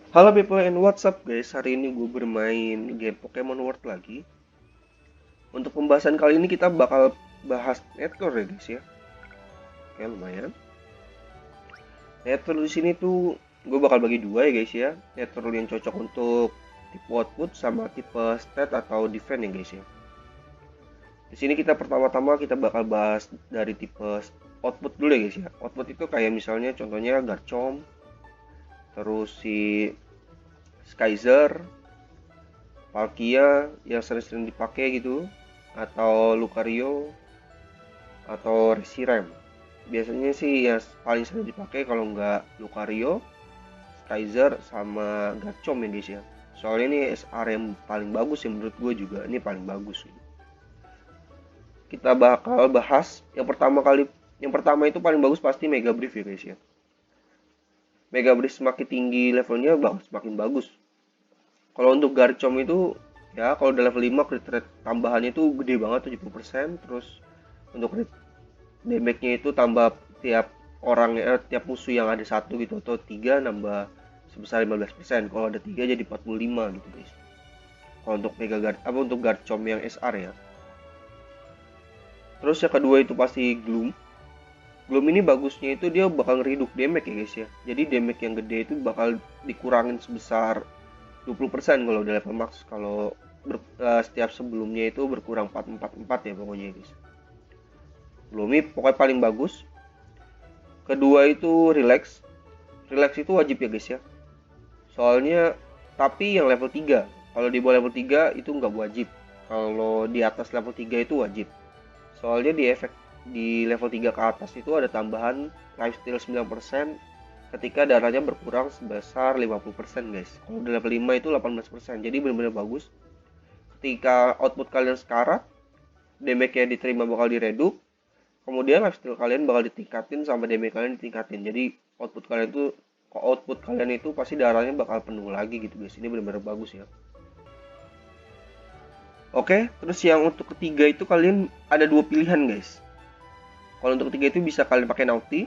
Halo people and what's up guys, hari ini gue bermain game Pokemon World lagi. Untuk pembahasan kali ini kita bakal bahas netcore ya guys ya. Oke lumayan. Netcore di sini tuh gue bakal bagi dua ya guys ya. Netcore yang cocok untuk tipe output sama tipe stat atau defense ya guys ya. Di sini kita pertama-tama kita bakal bahas dari tipe output dulu ya guys ya. Output itu kayak misalnya contohnya Garchomp, terus si Skyzer, Palkia yang sering-sering dipakai gitu, atau Lucario atau Reshiram. Biasanya sih yang paling sering dipakai kalau nggak Lucario, Skyzer sama Garchomp ya guys ya. Soalnya ini SR yang paling bagus ya menurut gue juga ini paling bagus. Kita bakal bahas yang pertama itu paling bagus pasti Mega Brief ya guys ya. Mega Brief semakin tinggi levelnya bakal semakin bagus. Kalau untuk Garchomp itu ya kalau udah level 5 crit rate tambahannya itu gede banget 70%. Terus untuk crit damage-nya itu tambah tiap tiap musuh yang ada satu gitu atau tiga nambah sebesar 15%. Kalau ada tiga jadi 45 gitu guys. Kalau untuk untuk Garchomp yang SR ya. Terus yang kedua itu pasti Gloom. Gloom ini bagusnya itu dia bakal ngereduk damage ya guys ya. Jadi damage yang gede itu bakal dikurangin sebesar 20% kalau udah level max. Kalau setiap sebelumnya itu berkurang 444 ya pokoknya guys. Gloomy pokoknya paling bagus. Kedua itu Relax. Relax itu wajib ya guys ya. Soalnya tapi yang level 3. Kalau di bawah level 3 itu nggak wajib. Kalau di atas level 3 itu wajib. Soalnya di efek di level 3 ke atas itu ada tambahan lifesteal 9% ketika darahnya berkurang sebesar 50% guys. Kalau di level 5 itu 18%. Jadi benar-benar bagus. Ketika output kalian sekarat, damage yang diterima bakal direduk, kemudian lifesteal kalian bakal ditingkatin sama damage kalian ditingkatin. Jadi output kalian itu pasti darahnya bakal penuh lagi gitu guys. Ini benar-benar bagus ya. Oke, terus yang untuk ketiga itu kalian ada dua pilihan guys. Kalau untuk ketiga itu bisa kalian pakai Naughty.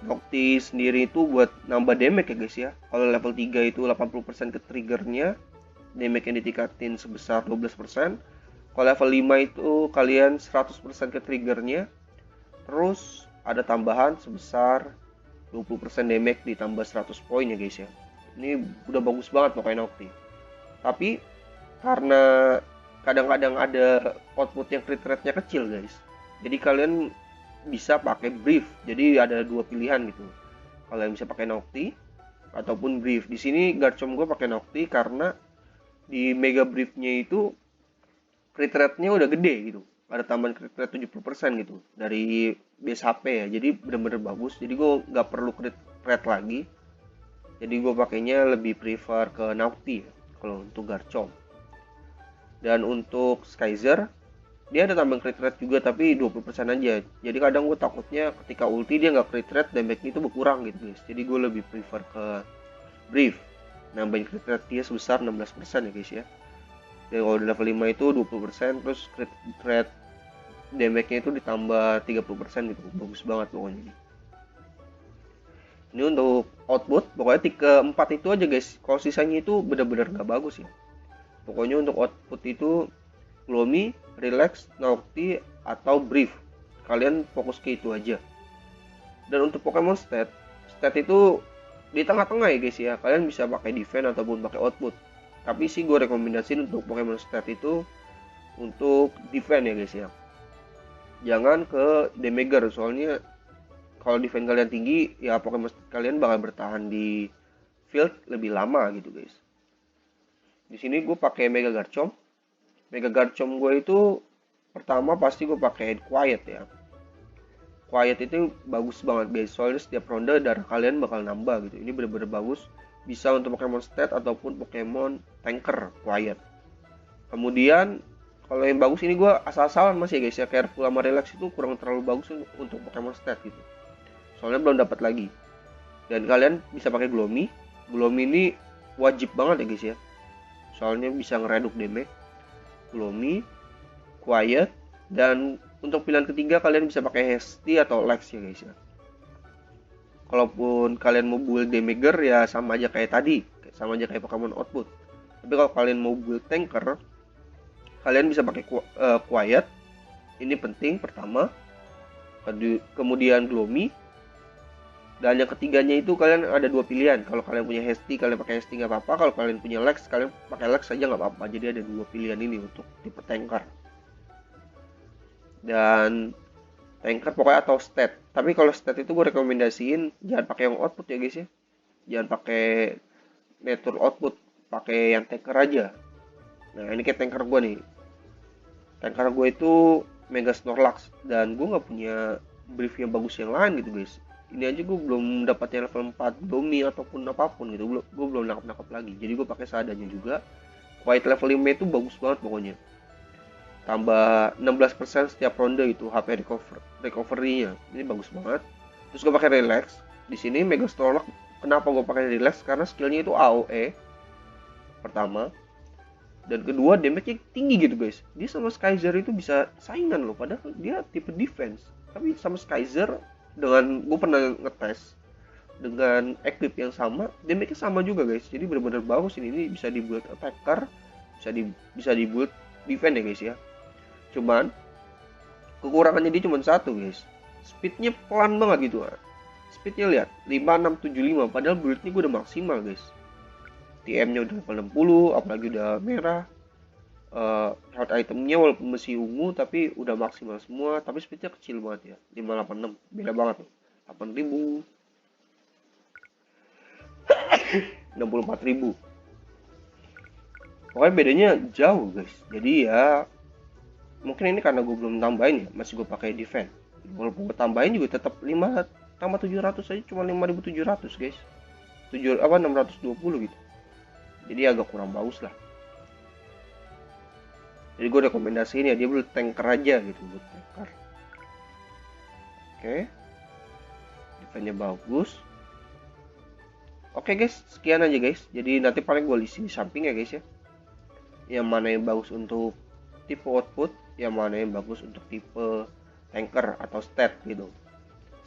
Naughty sendiri itu buat nambah damage ya guys ya. Kalau level 3 itu 80% ke triggernya, damage yang ditingkatin sebesar 12%. Kalau level 5 itu kalian 100% ke triggernya. Terus ada tambahan sebesar 20% damage ditambah 100 poin ya guys ya. Ini udah bagus banget pakai Naughty. Tapi karena kadang-kadang ada output yang crit rate-nya kecil guys. Jadi kalian bisa pakai brief. Jadi ada dua pilihan gitu. Kalian bisa pakai Nocti ataupun brief. Di sini Garchomp gue pakai Nocti karena di Mega Brief-nya itu crit rate-nya udah gede gitu. Ada tambahan crit rate 70% gitu dari base HP ya. Jadi bener-bener bagus. Jadi gue nggak perlu crit rate lagi. Jadi gue pakainya lebih prefer ke Nocti ya, kalau untuk Garchomp. Dan untuk Skyzer dia ada tambahan crit rate juga tapi 20% aja. Jadi kadang gue takutnya ketika ulti dia nggak crit rate damage itu berkurang gitu guys. Jadi gue lebih prefer ke brief. Nambahin crit rate dia sebesar 16% ya guys ya. Dan kalau di level 5 itu 20% terus crit rate damage-nya itu ditambah 30% gitu. Bagus banget pokoknya. Ini untuk output, pokoknya keempat itu aja guys. Kalau sisanya itu benar-benar nggak bagus ya. Pokoknya untuk output itu Gloomy, Relax, Naughty, atau Brief. Kalian fokus ke itu aja. Dan untuk Pokemon stat itu di tengah-tengah ya guys ya. Kalian bisa pakai defense ataupun pakai output. Tapi sih gue rekomendasiin untuk Pokemon stat itu untuk defense ya guys ya. Jangan ke damager soalnya kalau defense kalian tinggi ya Pokemon stat kalian bakal bertahan di field lebih lama gitu guys. Di sini gue pakai Mega Garchomp. Mega Garchomp gue itu pertama pasti gue pakai Quiet ya. Quiet itu bagus banget guys. Soalnya setiap ronde darah kalian bakal nambah gitu. Ini bener-bener bagus. Bisa untuk Pokemon stat ataupun Pokemon tanker Quiet. Kemudian kalau yang bagus ini gue asal-asalan masih ya guys ya. Careful sama Relax itu kurang terlalu bagus untuk Pokemon stat gitu. Soalnya belum dapat lagi. Dan kalian bisa pakai Gloomy. Gloomy ini wajib banget ya guys ya. Soalnya bisa ngereduk damage. Gloomy, Quiet, dan untuk pilihan ketiga kalian bisa pakai Hasty atau Lex ya guys ya. Kalaupun kalian mau build damager ya sama aja kayak tadi. sama aja kayak Pokemon Output. Tapi kalau kalian mau build tanker, kalian bisa pakai quiet. Ini penting pertama. Kemudian Gloomy. Dan yang ketiganya itu kalian ada dua pilihan. Kalau kalian punya Hasty, kalian pakai Hasty nggak apa-apa. Kalau kalian punya Lex, kalian pakai Lex saja nggak apa-apa. Jadi ada dua pilihan ini untuk tipe tanker. Dan tanker pokoknya atau stat. Tapi kalau stat itu gue rekomendasiin jangan pakai yang output ya guys ya. Jangan pakai nature output, pakai yang tanker aja. Nah ini kayak tanker gue nih. Tanker gue itu Mega Snorlax dan gue nggak punya brief yang bagus yang lain gitu guys. Ini aja gue belum dapatnya level 4 Domi ataupun apapun gitu. Gue belum nangkap lagi. Jadi gue pakai seadanya juga. White level 5 itu bagus banget pokoknya. Tambah 16% setiap ronde itu HP recovery-nya. Ini bagus banget. Terus gue pakai relax. Di sini Mega Snorlax, kenapa gue pakai relax? Karena skillnya itu AOE. Pertama. Dan kedua damage-nya tinggi gitu guys. Dia sama Skyzer itu bisa saingan loh. Padahal dia tipe defense. Tapi sama Skyzer, dengan gue pernah ngetes dengan equip yang sama, damage-nya sama juga guys. Jadi benar-benar bagus ini bisa dibuat attacker, bisa dibuat defense ya guys ya. Cuman kekurangannya dia cuma satu guys. Speednya pelan banget gitu. Speednya lihat 5675 padahal build-nya gue udah maksimal guys. TM-nya udah level 60, apalagi udah merah. Health itemnya walaupun masih ungu tapi udah maksimal semua, tapi speednya kecil banget ya, 586, beda banget tuh. 8000, 64000. Pokoknya bedanya jauh guys. Jadi ya mungkin ini karena gue belum tambahin ya, masih gue pakai defense. Walaupun gue tambahin juga tetap 5 tambah 700 aja cuma 5700 guys. 620 gitu. Jadi agak kurang bagus lah. Jadi gue rekomendasiin ya dia build tanker aja gitu, buat tanker. Oke. Defense-nya bagus. Oke guys, sekian aja guys. Jadi nanti paling gue list di samping ya guys ya. Yang mana yang bagus untuk tipe output, yang mana yang bagus untuk tipe tanker atau stat gitu.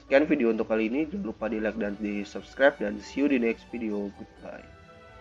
Sekian video untuk kali ini. Jangan lupa di like dan di subscribe dan see you di next video. Goodbye.